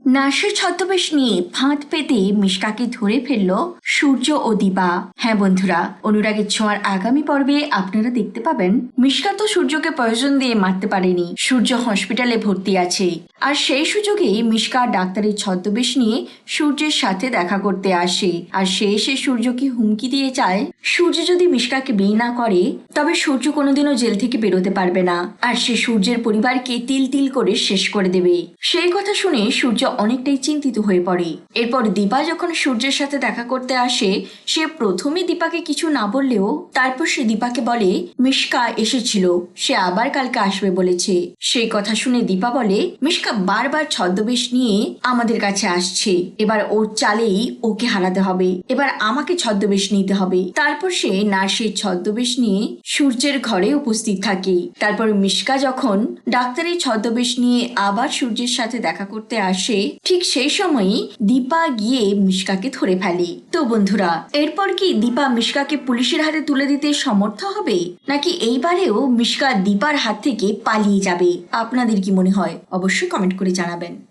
নার্সের ছদ্মবেশ নিয়ে ফাঁদ পেতে মিশকাকে ধরে ফেলল সূর্য ও দীপা। হ্যাঁ বন্ধুরা, অনুরাগের ছোঁয়ার আগামী পর্বে আপনারা দেখতে পাবেন মিশকা তো সূর্যকে পয়জন দিয়ে মারতে পারেনি। সূর্য হসপিটালে ভর্তি আছে, আর সেই সুযোগেই মিশকা ডাক্তারের ছদ্মবেশ নিয়ে সূর্যের সাথে দেখা করতে আসে। আর সে এসে সূর্যকে হুমকি দিয়ে চায় সূর্য যদি মিশকাকে বিয়ে না করে তবে সূর্য কোনোদিনও জেল থেকে বেরোতে পারবে না, আর সে সূর্যের পরিবারকে তিল তিল করে শেষ করে দেবে। সেই কথা শুনে সূর্য অনেকটাই চিন্তিত হয়ে পড়ে। এরপর দীপা যখন সূর্যের সাথে দেখা করতে আসে, সে প্রথমে দীপাকে কিছু না বললেও তারপর সে দীপাকে বলে মিশকা এসেছিল, সে আবার কালকে আসবে বলেছে। সেই কথা শুনে দীপা বলে মিশকা বারবার ছদ্মবেশ নিয়ে আমাদের কাছে আসছে, এবার ওর চালেই ওকে হারাতে হবে, এবার আমাকে ছদ্মবেশ নিতে হবে। তারপর সে নার্সের ছদ্মবেশ নিয়ে সূর্যের ঘরে উপস্থিত থাকে। তারপর মিশকা যখন ডাক্তারের ছদ্মবেশ নিয়ে আবার সূর্যের সাথে দেখা করতে আসে, ঠিক সেই সময়ই দীপা গিয়ে মিশকাকে ধরে ফেলে। তো বন্ধুরা, এরপর কি দীপা মিশকাকে পুলিশের হাতে তুলে দিতে সমর্থ হবে, নাকি এইবারেও মিশকা দীপার হাত থেকে পালিয়ে যাবে? আপনাদের কি মনে হয় অবশ্যই কমেন্ট করে জানাবেন।